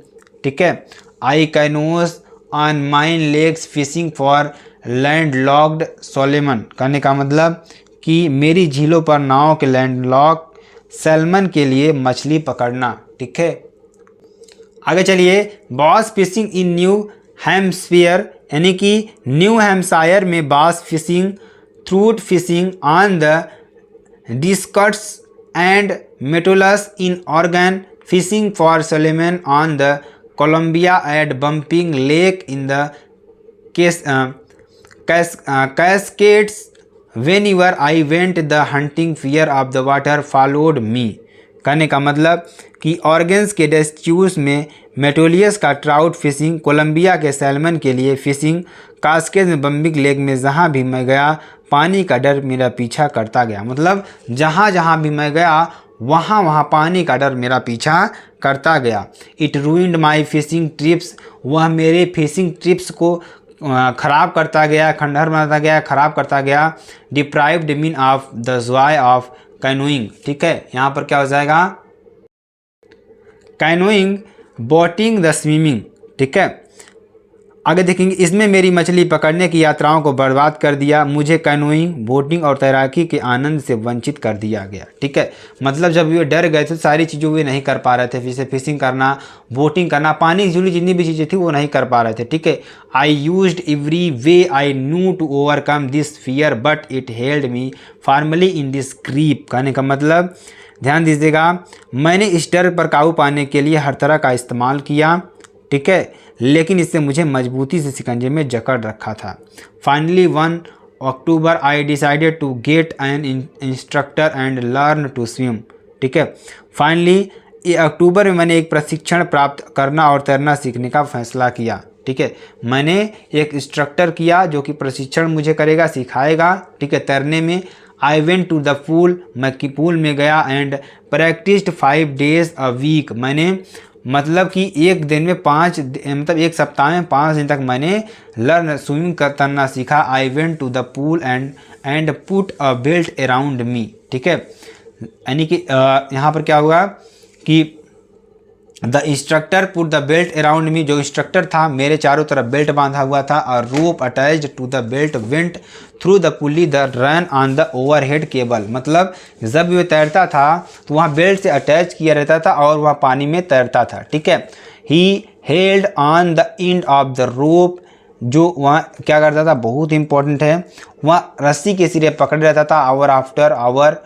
S1: ठीक है, I canoes on Maine legs fishing for landlocked salmon, कहने का मतलब कि मेरी झीलों पर नाव के लैंड लॉक सैल्मन के लिए मछली पकड़ना। ठीक है, आगे चलिए, बास फिशिंग इन न्यू हैम्पशायर, यानी कि न्यू हैम्पशायर में bass fishing, trout fishing on the Deschutes and Metolius in Oregon fishing for salmon on the Columbia at Bumping Lake in the Cascades whenever I went the hunting fear of the water followed me। कहने का मतलब कि organs के डेस्ट्यूस में Metolius का trout fishing, Colombia के salmon के लिए फिशिंग, कास्केड में बम्बिंग लेक में जहाँ भी मैं गया पानी का डर मेरा पीछा करता गया। मतलब जहाँ जहाँ भी मैं गया वहाँ वहाँ पानी का डर मेरा पीछा करता गया। It ruined my fishing trips, वह मेरे फिशिंग ट्रिप्स को ख़राब करता गया, खंडहर बनाता गया, ख़राब करता गया। Deprived mean of the Joy of canoeing, ठीक है, यहाँ पर क्या हो जाएगा, कैनोइंग, बोटिंग, द स्विमिंग, ठीक है। आगे देखेंगे, इसमें मेरी मछली पकड़ने की यात्राओं को बर्बाद कर दिया, मुझे कैनोइंग, बोटिंग और तैराकी के आनंद से वंचित कर दिया गया, ठीक है। मतलब जब वे डर गए थे सारी चीज़ों वे नहीं कर पा रहे थे, जैसे फिशिंग करना, बोटिंग करना, पानी से जुड़ी जितनी भी चीज़ें थी वो नहीं कर पा रहे थे, ठीक है। I used every way I knew to overcome this fear but it held me firmly in this grip. कहने का मतलब ध्यान दीजिएगा, मैंने इस डर पर काबू पाने के लिए हर तरह का इस्तेमाल किया, ठीक है, लेकिन इससे मुझे मजबूती से शिकंजे में जकड़ रखा था। Finally 1 October I decided to get an instructor and learn to swim, ठीक है। फाइनली ये अक्टूबर में मैंने एक प्रशिक्षण प्राप्त करना और तैरना सीखने का फैसला किया, ठीक है। मैंने एक इंस्ट्रक्टर किया जो कि प्रशिक्षण मुझे करेगा, सिखाएगा, ठीक है, तैरने में। I went to the pool, मैं कि पूल में गया and practised 5 days a week, मैंने मतलब कि एक दिन में मतलब एक सप्ताह में 5 दिन तक मैंने लर्न स्विमिंग करना सीखा। I went to the pool and put a belt around me, ठीक है। यानी कि यहाँ पर क्या हुआ कि the instructor put the belt around me, जो इंस्ट्रक्टर था मेरे चारों तरफ बेल्ट बांधा हुआ था, और rope attached to the belt went through the pulley the ran on the overhead cable. मतलब जब वह तैरता था तो वहाँ बेल्ट से अटैच किया रहता था और वह पानी में तैरता था, ठीक है। He held on the end of the rope, जो वहाँ क्या करता था, बहुत इंपॉर्टेंट है, वहाँ रस्सी के सिरे पकड़े रहता था, hour after hour,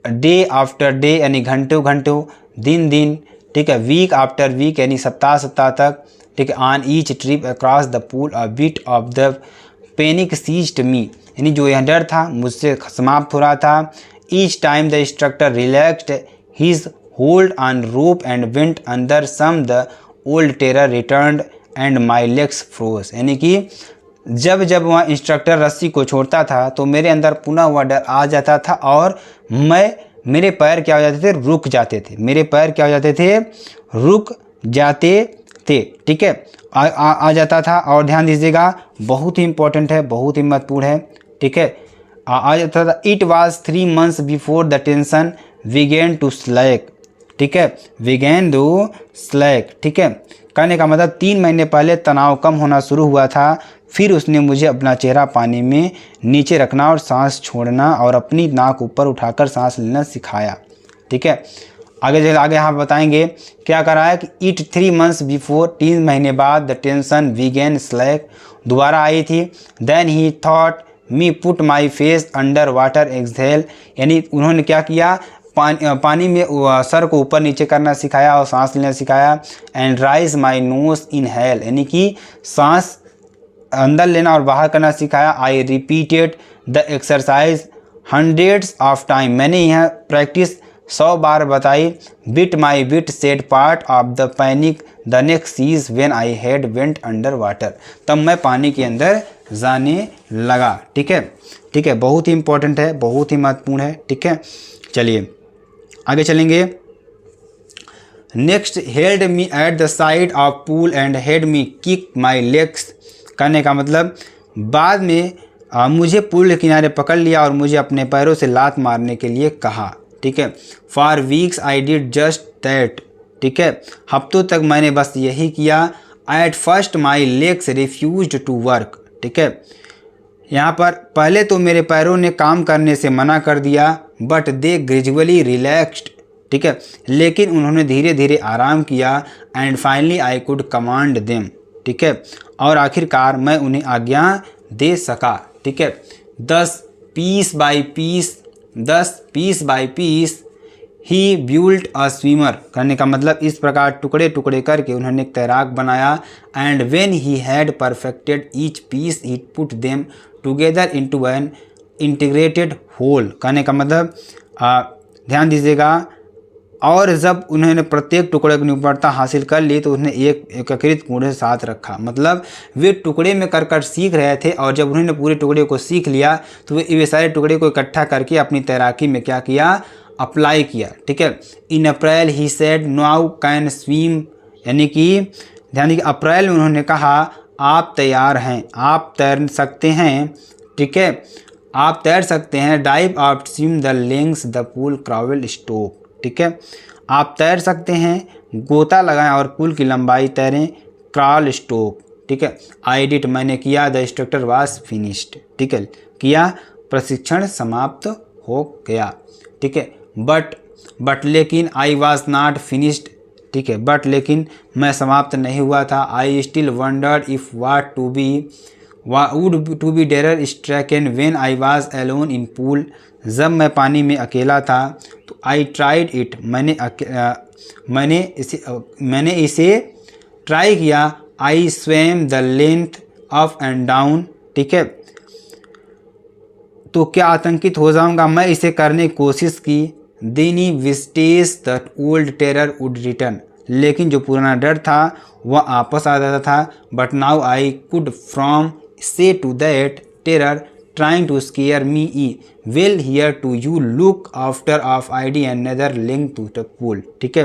S1: day after day यानी घंटों घंटों, दिन दिन, ठीक है, वीक आफ्टर वीक यानी सप्ताह सप्ताह तक, ठीक है। On each trip across the pool a bit of the panic seized me, यानी जो यह डर था मुझसे समाप्त हो रहा था। Each time the instructor relaxed his hold on rope and went under some the old terror returned and my legs froze, यानी कि जब जब वह इंस्ट्रक्टर रस्सी को छोड़ता था तो मेरे अंदर पुनः वह डर आ जाता था और मेरे पैर क्या हो जाते थे, रुक जाते थे, मेरे पैर क्या हो जाते थे, रुक जाते थे, ठीक है, आ जाता था। और ध्यान दीजिएगा, बहुत ही इंपॉर्टेंट है, बहुत ही महत्वपूर्ण है, ठीक है, आ जाता था। It was 3 months before the tension began to slack, ठीक है, विगेन टू स्लैक, ठीक है। कहने का मतलब 3 महीने पहले तनाव कम होना शुरू हुआ था, फिर उसने मुझे अपना चेहरा पानी में नीचे रखना और सांस छोड़ना और अपनी नाक ऊपर उठाकर सांस लेना सिखाया, ठीक है। आगे यहाँ बताएंगे क्या करा है कि इट 3 months बिफोर, 3 महीने बाद, द टेंशन विगेन स्लैक, दोबारा आई थी। Then he taught me put my face under water exhale, यानी उन्होंने क्या किया, पानी में सर को ऊपर नीचे करना सिखाया और सांस लेना सिखाया। And raise my nose inhale, यानी कि सांस अंदर लेना और बाहर करना सिखाया। I repeated the exercise 100s of time, मैंने यह प्रैक्टिस 100 बार बताई। Bit my bit said part of the panic the next seize when I had went under water, तब मैं पानी के अंदर जाने लगा, ठीक है, ठीक है, बहुत ही इंपॉर्टेंट है, बहुत ही महत्वपूर्ण है, ठीक है। चलिए आगे चलेंगे। Next, held me at the side of pool and head me kick my legs, कहने का मतलब बाद में मुझे पूल के किनारे पकड़ लिया और मुझे अपने पैरों से लात मारने के लिए कहा, ठीक है। For weeks I did just that, ठीक है, हफ्तों तक मैंने बस यही किया। At first my legs refused to work, ठीक है, यहाँ पर पहले तो मेरे पैरों ने काम करने से मना कर दिया, बट दे ग्रेजुअली रिलैक्स्ड, ठीक है, लेकिन उन्होंने धीरे धीरे आराम किया। And finally I could command them, ठीक है, और आखिरकार मैं उन्हें आज्ञा दे सका, ठीक है। 10 piece by piece he built a swimmer, करने का मतलब इस प्रकार टुकड़े टुकड़े करके उन्होंने एक तैराक बनाया। And when he had perfected each piece he put them together into an integrated whole, कहने का मतलब ध्यान दीजिएगा, और जब उन्होंने प्रत्येक टुकड़े की निपुणता हासिल कर ली तो उन्हें एक एकीकृत पूर्ण के साथ रखा। मतलब वे टुकड़े में कर सीख रहे थे, और जब उन्होंने पूरे टुकड़े को सीख लिया तो वे सारे टुकड़े को इकट्ठा करके अपनी तैराकी में क्या किया, अप्लाई किया, ठीक है। In April he said now can swim, यानी कि ध्यान दीजिए, अप्रैल में उन्होंने कहा आप तैयार हैं, आप तैर सकते हैं, ठीक है, आप तैर सकते हैं। Dive out swim the lengths the pool crawl stroke, ठीक है, आप तैर सकते हैं, गोता लगाएं और पुल की लंबाई तैरें, क्रॉल स्टोक, ठीक है। आई डिड, मैंने किया। द इंस्ट्रक्टर वाज फिनिश्ड, ठीक है, किया, प्रशिक्षण समाप्त हो गया, ठीक है। बट लेकिन आई वॉज नॉट फिनिश्ड, ठीक है, बट लेकिन मैं समाप्त नहीं हुआ था। I still wondered if would to be terror stricken when I was alone in pool, जब मैं पानी में अकेला था तो आई ट्राइड इट, मैंने इसे ट्राई किया। I swam the length up and down, ठीक है, तो क्या आतंकित हो जाऊंगा, मैं इसे करने की कोशिश की। देनी vestige that old terror would return, लेकिन जो पुराना डर था वह वापस आ जाता था। But now I could from say to that terror trying to scare me ई well here to you look after of ID and other link to the pool, ठीक है।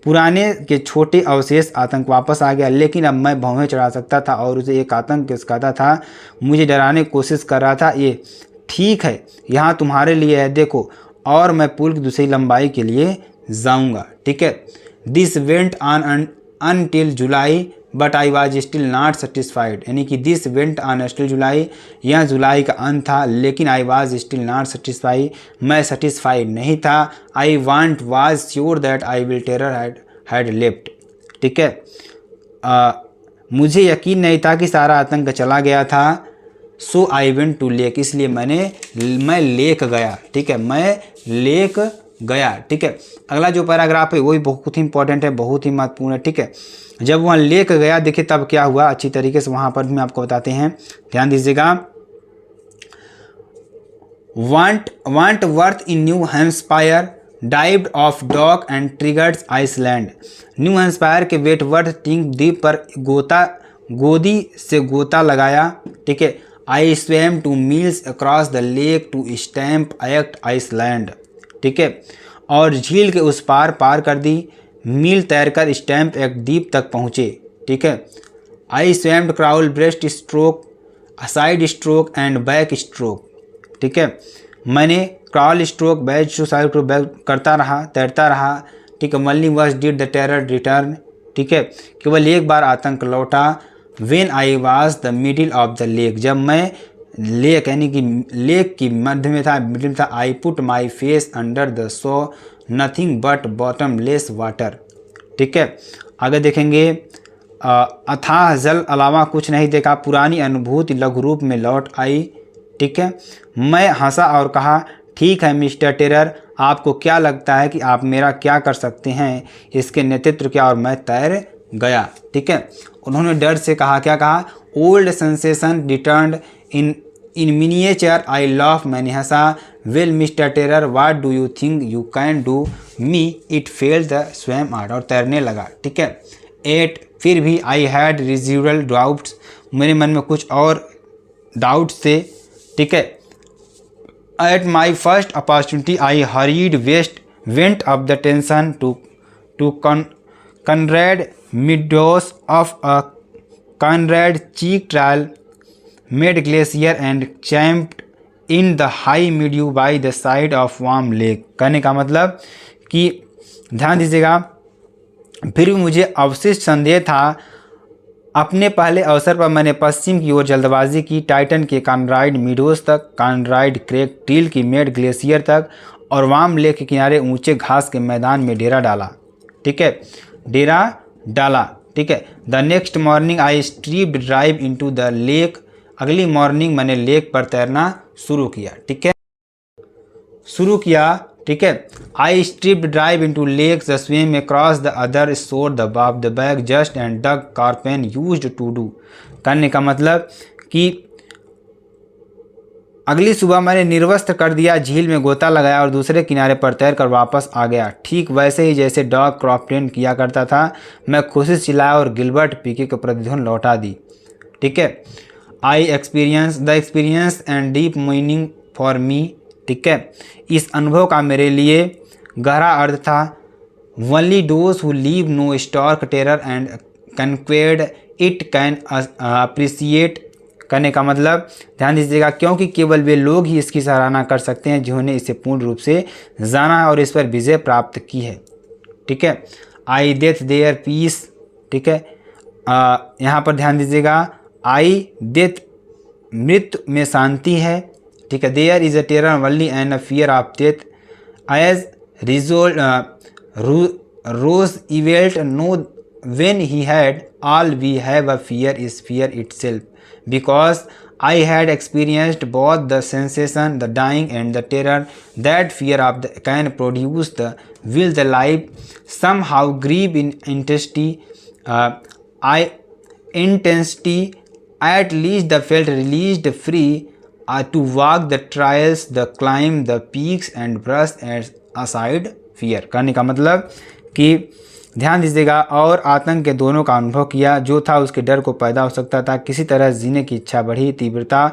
S1: पुराने के छोटे अवशेष आतंक वापस आ गया, लेकिन अब मैं भौहें चढ़ा सकता था और उसे एक आतंक सिखाता था, मुझे डराने की कोशिश कर रहा था। ये ठीक है, यहाँ तुम्हारे लिए है, देखो, और मैं पुल की दूसरी लंबाई के लिए जाऊंगा, ठीक है। This went on until July but I was still not satisfied, यानी कि दिस वेंट ऑन स्टिल जुलाई, यह जुलाई का अंत था, लेकिन I was still not satisfied, मैं सेटिस्फाइड नहीं था। I was sure that I will terror had left, ठीक है, मुझे यकीन नहीं था कि सारा आतंक चला गया था। सो आई वेंट टू लेक, इसलिए मैं लेक गया, ठीक है, मैं लेक गया, ठीक है। अगला जो पैराग्राफ है वो भी बहुत ही इंपॉर्टेंट है, बहुत ही महत्वपूर्ण है, ठीक है। जब वहाँ लेक गया, देखिए तब क्या हुआ, अच्छी तरीके से वहाँ पर भी आपको बताते हैं, ध्यान दीजिएगा। Wentworth in New Hampshire dived off dock and Triggs Island, New Hampshire के वेटवर्थ द्वीप पर गोदी से गोता लगाया, ठीक है। I swam 2 miles across the lake to Stamp Act Island, ठीक है, और झील के उस पार कर दी, मील तैरकर स्टैम्प एक्ट द्वीप तक पहुँचे, ठीक है। I swam crawl breast stroke, side stroke and back stroke, ठीक है, मैंने crawl stroke, back stroke, side stroke, back करता रहा, तैरता रहा, ठीक है। मल्ली was did the terror return, ठीक है, केवल एक बार आतंक लौटा। When I was the middle of the lake, जब मैं लेक यानी कि लेक की मध्य में था, मिडिल में था। I put my face under the saw nothing but bottomless water, ठीक है। आगे देखेंगे, अथाह जल अलावा कुछ नहीं देखा, पुरानी अनुभूति लघु रूप में लौट आई, ठीक है। मैं हंसा और कहा, ठीक है मिस्टर टेरर, आपको क्या लगता है कि आप मेरा क्या कर सकते हैं, इसके नेतृत्व क्या, और मैं तैर गया, ठीक है। उन्होंने डर से कहा, क्या कहा, old sensation returned in miniature, I laugh, मैंने हंसा। Well mister terror, what do you think you can do me, it fell the swam out, और तैरने लगा, ठीक है। 8 फिर भी आई हैड रिजिडुअल डाउट्स, मेरे मन में कुछ और डाउट्स थे, ठीक है। At my first opportunity I hurried went up the tension to Conrad Meadows of a Conrad Cheek Trail made glacier and camped in the high meadow by the side of warm lake, कहने का मतलब कि ध्यान दीजिएगा, फिर भी मुझे अवशिष्ट संदेह था। अपने पहले अवसर पर मैंने पश्चिम की ओर जल्दबाजी की, टाइटन के कॉनराड मीडोज तक, कॉनराड क्रेक टील की मेड ग्लेशियर तक, और वाम लेक के किनारे ऊंचे घास के मैदान में डेरा डाला। ठीक है, डेरा डाला। ठीक है। The next morning I strip drive into the lake. अगली मॉर्निंग मैंने लेक पर तैरना शुरू किया। ठीक है, शुरू किया। ठीक है। I stripped drive into lake the swim across the other shore the Bob the bag just and Doug Carpenter used to do. करने का मतलब कि अगली सुबह मैंने निर्वस्त्र कर दिया, झील में गोता लगाया और दूसरे किनारे पर तैर कर वापस आ गया, ठीक वैसे ही जैसे डॉग क्रॉफ्टन किया करता था। मैं खुशी से चिल्लाया और गिलबर्ट पीके को प्रतिध्वनि लौटा दी। ठीक है। I experience the experience and deep meaning for me. ठीक है, इस अनुभव का मेरे लिए गहरा अर्थ था। Only those who live no stark terror and conquered it can appreciate. करने का मतलब ध्यान दीजिएगा, क्योंकि केवल वे लोग ही इसकी सराहना कर सकते हैं जिन्होंने इसे पूर्ण रूप से जाना है और इस पर विजय प्राप्त की है। ठीक है। आई डेथ देयर पीस। ठीक है, यहाँ पर ध्यान दीजिएगा, आई डेथ मृत्यु में शांति है। ठीक है। There is a terror only and a fear of death as result rose इवेल्ट know when he had all we have a fear is fear itself, because I had experienced both the sensation, the dying and the terror that fear of the can produce. The will the life somehow grieve in intensity. At least the felt released free to walk the trails, the climb the peaks and brush aside fear। करने का मतलब कि ध्यान दीजिएगा, और आतंक के दोनों का अनुभव किया, जो था उसके डर को पैदा हो सकता था। किसी तरह जीने की इच्छा बढ़ी, तीव्रता।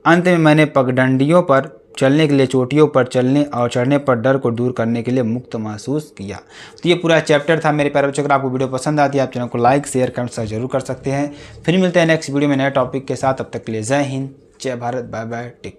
S1: अंत में मैंने पगडंडियों पर चलने के लिए चोटियों पर चलने और चढ़ने पर डर को दूर करने के लिए मुक्त महसूस किया। तो ये पूरा चैप्टर था मेरे प्यारे बच्चों। अगर आपको वीडियो पसंद आती है आप चैनल को लाइक शेयर कमेंट जरूर कर सकते हैं। फिर मिलते हैं नेक्स्ट वीडियो में नए टॉपिक के साथ। तब तक के लिए जय हिंद, जय भारत, बाय बाय, टेक।